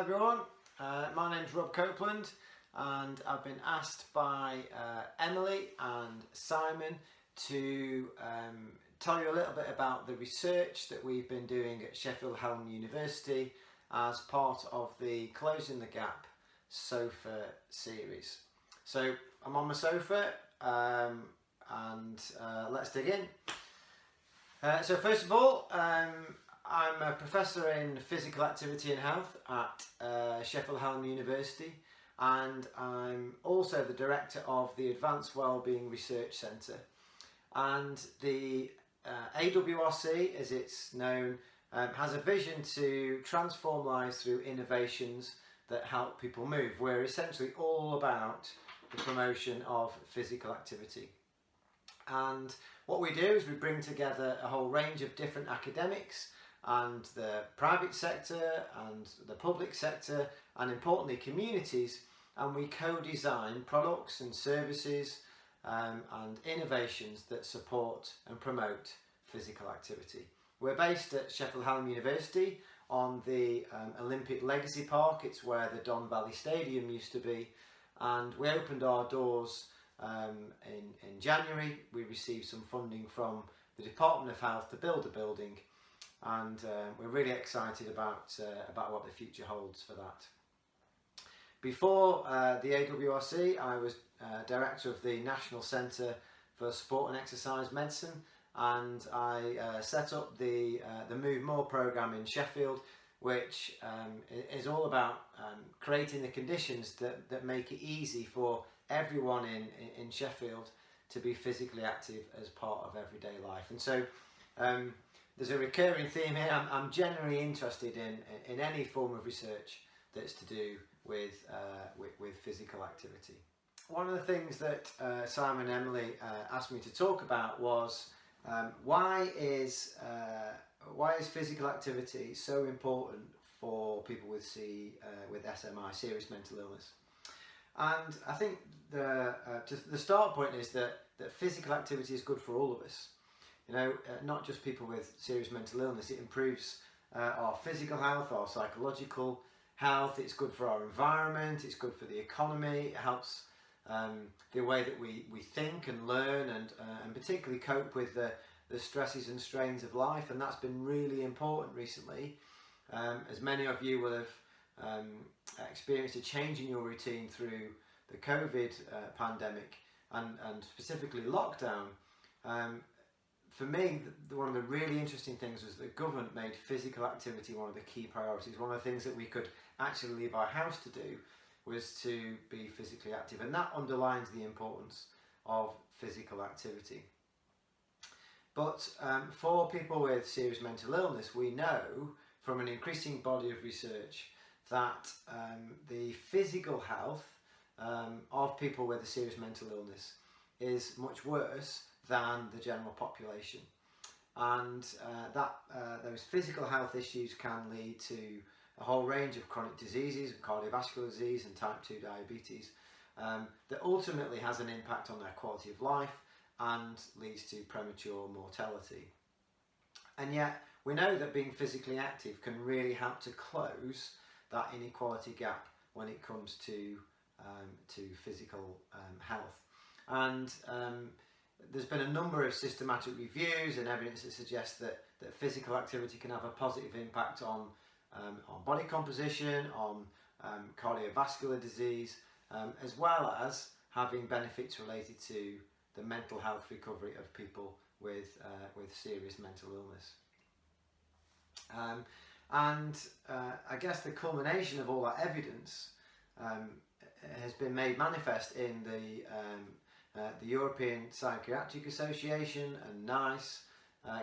everyone, my name's Rob Copeland and I've been asked by Emily and Simon to tell you a little bit about the research that we've been doing at Sheffield Hallam University as part of the Closing the Gap sofa series. So I'm on my sofa and let's dig in. So first of all, I'm a professor in physical activity and health at Sheffield Hallam University, and I'm also the director of the Advanced Wellbeing Research Centre. And the AWRC, as it's known, has a vision to transform lives through innovations that help people move. We're essentially all about the promotion of physical activity. And what we do is we bring together a whole range of different academics and the private sector and the public sector and importantly communities, and we co-design products and services and innovations that support and promote physical activity. We're based at Sheffield Hallam University on the Olympic Legacy Park. It's where the Don Valley Stadium used to be, and we opened our doors in January. We received some funding from the Department of Health to build a building, and we're really excited about what the future holds for that. Before the AWRC, I was director of the National Centre for Sport and Exercise Medicine, and I set up the Move More programme in Sheffield, which is all about creating the conditions that make it easy for everyone in Sheffield to be physically active as part of everyday life. And so there's a recurring theme here. I'm generally interested in any form of research that's to do with physical activity. One of the things that Simon and Emily asked me to talk about was why is physical activity so important for people with SMI, serious mental illness? And I think the start point is that physical activity is good for all of us. You know, not just people with serious mental illness. It improves our physical health, our psychological health. It's good for our environment. It's good for the economy. It helps the way that we think and learn, and particularly cope with the stresses and strains of life. And that's been really important recently. As many of you will have experienced a change in your routine through the COVID pandemic and specifically lockdown. For me, one of the really interesting things was that the government made physical activity one of the key priorities. One of the things that we could actually leave our house to do was to be physically active, and that underlines the importance of physical activity. But for people with serious mental illness, we know from an increasing body of research that the physical health of people with a serious mental illness is much worse than the general population, and those physical health issues can lead to a whole range of chronic diseases, cardiovascular disease and type 2 diabetes, that ultimately has an impact on their quality of life and leads to premature mortality. And yet we know that being physically active can really help to close that inequality gap when it comes to physical health. And there's been a number of systematic reviews and evidence that suggests that physical activity can have a positive impact on body composition, on cardiovascular disease, as well as having benefits related to the mental health recovery of people with serious mental illness. I guess the culmination of all that evidence has been made manifest in the European Psychiatric Association and NICE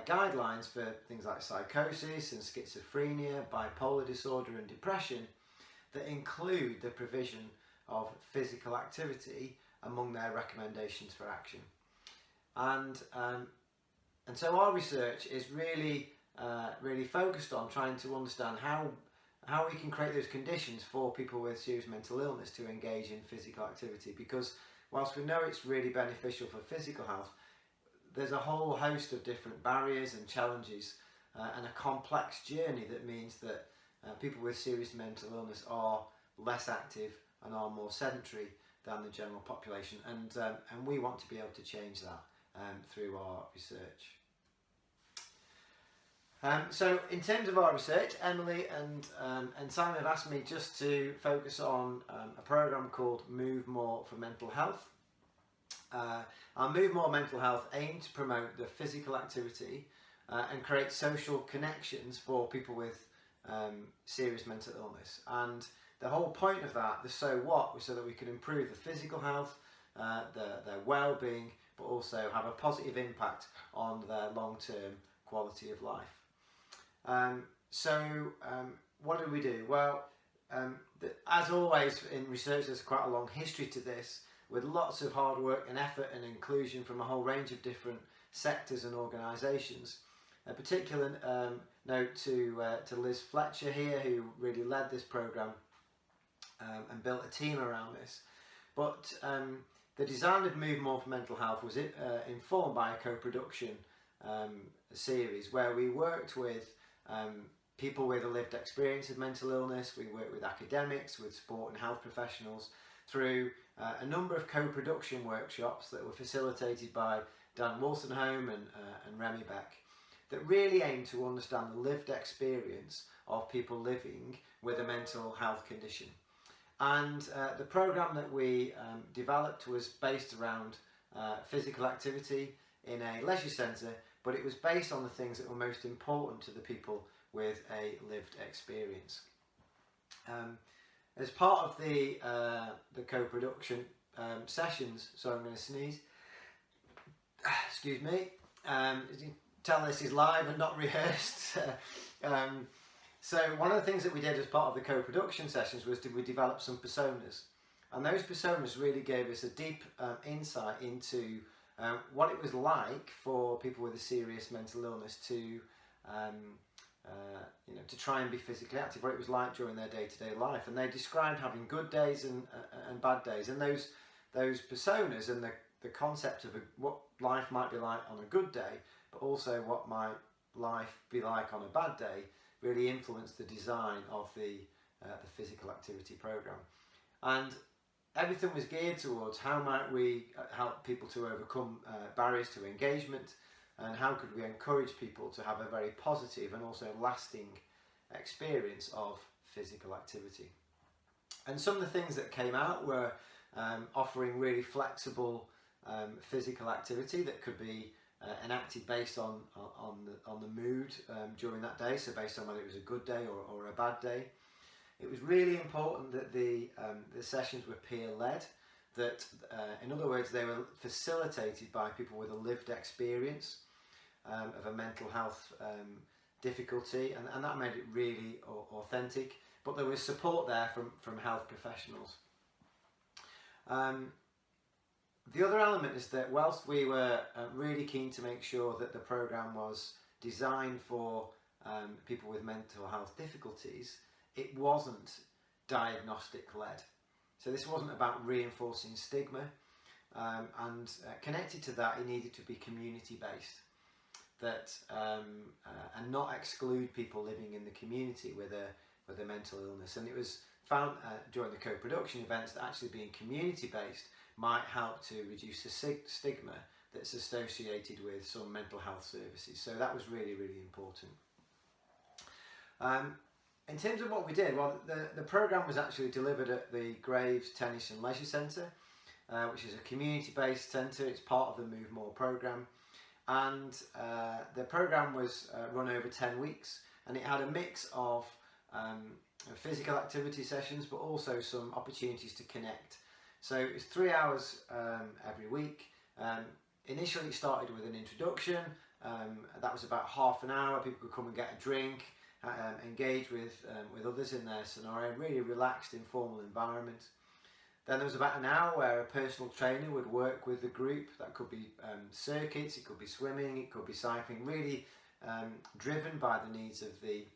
guidelines for things like psychosis and schizophrenia, bipolar disorder and depression, that include the provision of physical activity among their recommendations for action. And so our research is really focused on trying to understand how we can create those conditions for people with serious mental illness to engage in physical activity, because whilst we know it's really beneficial for physical health, there's a whole host of different barriers and challenges and a complex journey that means that people with serious mental illness are less active and are more sedentary than the general population, and we want to be able to change that through our research. So in terms of our research, Emily and Simon have asked me just to focus on a programme called Move More for Mental Health. Our Move More Mental Health aims to promote the physical activity and create social connections for people with serious mental illness. And the whole point of that, the so what, was so that we can improve the physical health, their well-being, but also have a positive impact on their long-term quality of life. What do we do? Well, as always in research, there's quite a long history to this, with lots of hard work and effort and inclusion from a whole range of different sectors and organisations. A particular note to Liz Fletcher here, who really led this programme and built a team around this. But the design of Move More for Mental Health was informed by a co-production series where we worked with people with a lived experience of mental illness. We worked with academics, with sport and health professionals through a number of co-production workshops that were facilitated by Dan Wolstenholme and Remy Beck, that really aim to understand the lived experience of people living with a mental health condition. And the programme that we developed was based around physical activity in a leisure centre, but it was based on the things that were most important to the people with a lived experience. As part of the co-production sessions, sorry, I'm going to sneeze, excuse me, as you can tell, this is live and not rehearsed. So one of the things that we did as part of the co-production sessions was we develop some personas, and those personas really gave us a deep insight into what it was like for people with a serious mental illness to to try and be physically active, what it was like during their day-to-day life. And they described having good days and bad days, and those personas and the concept of what life might be like on a good day, but also what might life be like on a bad day, really influenced the design of the physical activity programme. And everything was geared towards how might we help people to overcome barriers to engagement, and how could we encourage people to have a very positive and also lasting experience of physical activity. And some of the things that came out were offering really flexible physical activity that could be enacted based on the mood during that day, so based on whether it was a good day or a bad day. It was really important that the sessions were peer-led, that in other words they were facilitated by people with a lived experience of a mental health difficulty, and that made it really authentic, but there was support there from health professionals. The other element is that whilst we were really keen to make sure that the programme was designed for people with mental health difficulties, it wasn't diagnostic led. So this wasn't about reinforcing stigma, and connected to that, it needed to be community based, that and not exclude people living in the community with a mental illness. And it was found during the co-production events that actually being community based might help to reduce the stigma that's associated with some mental health services. So that was really, really important. In terms of what we did, well, the programme was actually delivered at the Graves Tennis and Leisure Centre, which is a community-based centre. It's part of the Move More programme. And the programme was run over 10 weeks, and it had a mix of physical activity sessions, but also some opportunities to connect. So it was 3 hours every week. Initially it started with an introduction. That was about half an hour. People could come and get a drink, engage with others in their scenario, really relaxed, informal environment. Then there was about an hour where a personal trainer would work with the group. That could be circuits, it could be swimming, it could be cycling, really driven by the needs of the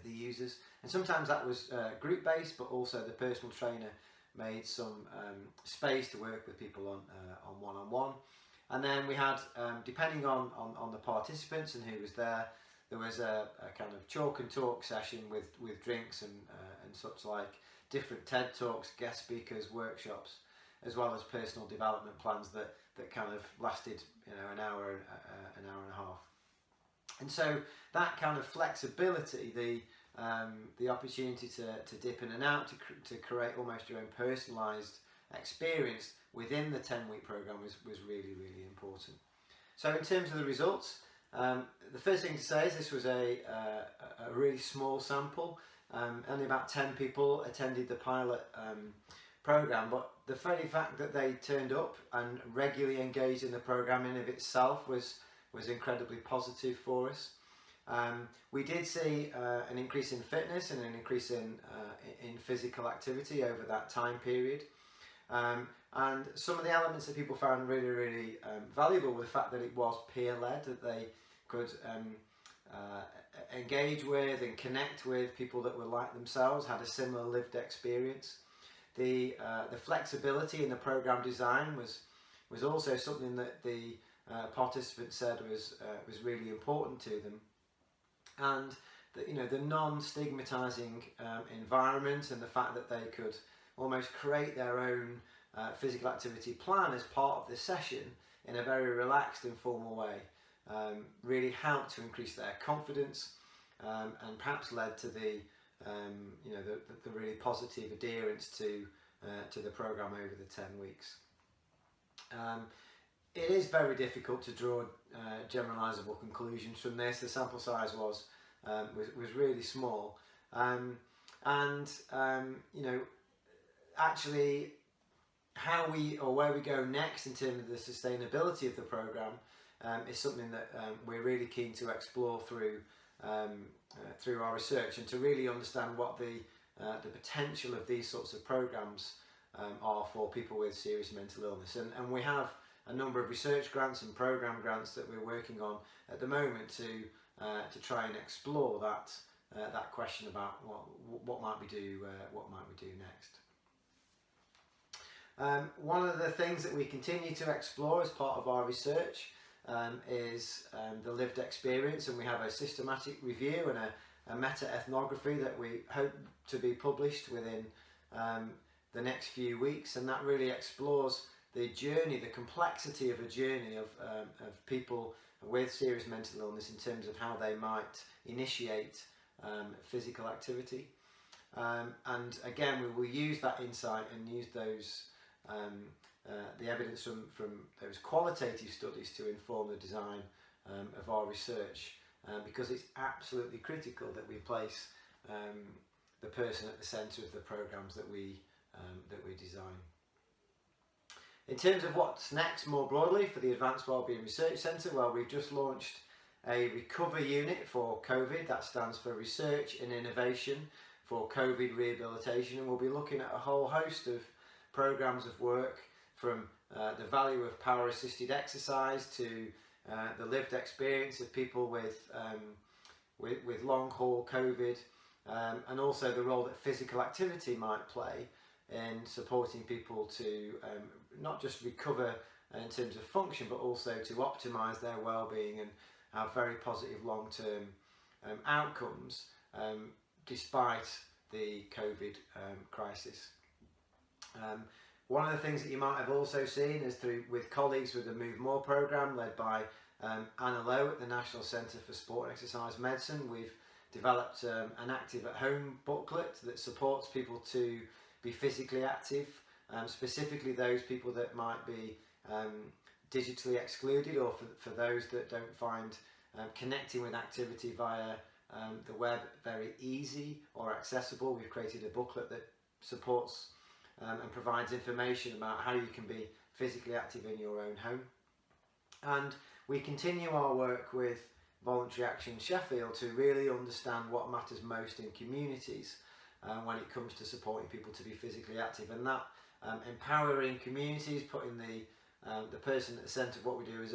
users. And sometimes that was group based, but also the personal trainer made some space to work with people on one-on-one. And then we had, depending on the participants and who was there there was a kind of chalk and talk session with drinks and such like, different TED Talks, guest speakers, workshops, as well as personal development plans that kind of lasted, an hour and a half. And so that kind of flexibility, the opportunity to dip in and out, to create almost your own personalised experience within the 10-week programme was really, really important. So in terms of the results, the first thing to say is this was a really small sample. Only about 10 people attended the pilot programme, but the very fact that they turned up and regularly engaged in the programme in of itself was incredibly positive for us. We did see an increase in fitness and an increase in physical activity over that time period. And some of the elements that people found really, really valuable were the fact that it was peer-led, that they could engage with and connect with people that were like themselves, had a similar lived experience. The flexibility in the program design was also something that the participants said was really important to them, and the non-stigmatizing environment, and the fact that they could almost create their own physical activity plan as part of the session in a very relaxed, informal way, really helped to increase their confidence, and perhaps led to the really positive adherence to the program over the 10 weeks. It is very difficult to draw generalisable conclusions from this. The sample size was really small, actually how where we go next in terms of the sustainability of the program is something that we're really keen to explore through our research, and to really understand what the potential of these sorts of programs are for people with serious mental illness. And we have a number of research grants and program grants that we're working on at the moment to try and explore that question about what might we do next. One of the things that we continue to explore as part of our research is the lived experience, and we have a systematic review and a meta-ethnography that we hope to be published within the next few weeks, and that really explores the journey, the complexity of a journey of people with serious mental illness in terms of how they might initiate physical activity. And again, we will use that insight and use those the evidence from those qualitative studies to inform the design of our research, because it's absolutely critical that we place the person at the centre of the programs that we design. In terms of what's next more broadly for the Advanced Wellbeing Research Centre, well, we've just launched a Recover unit for COVID. That stands for Research and Innovation for COVID Rehabilitation, and we'll be looking at a whole host of programmes of work, from the value of power-assisted exercise to the lived experience of people with long-haul COVID, and also the role that physical activity might play in supporting people to not just recover in terms of function, but also to optimise their well-being and have very positive long-term outcomes despite the COVID crisis. One of the things that you might have also seen is with colleagues with the Move More programme led by Anna Lowe at the National Centre for Sport and Exercise Medicine, we've developed an Active at Home booklet that supports people to be physically active, specifically those people that might be digitally excluded, or for those that don't find connecting with activity via the web very easy or accessible. We've created a booklet that supports and provides information about how you can be physically active in your own home. And we continue our work with Voluntary Action Sheffield to really understand what matters most in communities when it comes to supporting people to be physically active, and that empowering communities, putting the person at the centre of what we do is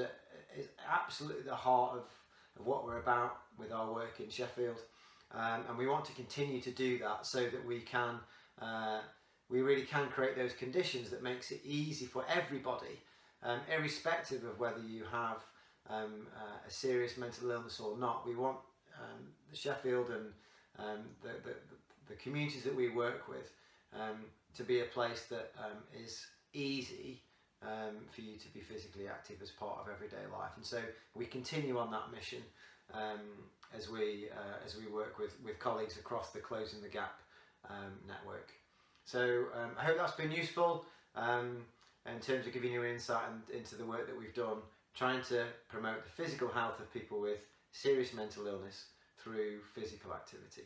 absolutely the heart of what we're about with our work in Sheffield, and we want to continue to do that so that we really can create those conditions that makes it easy for everybody, irrespective of whether you have a serious mental illness or not. We want the Sheffield and the communities that we work with to be a place that is easy for you to be physically active as part of everyday life. And so we continue on that mission as we work with colleagues across the Closing the Gap network. So I hope that's been useful in terms of giving you an insight into the work that we've done, trying to promote the physical health of people with serious mental illness through physical activity.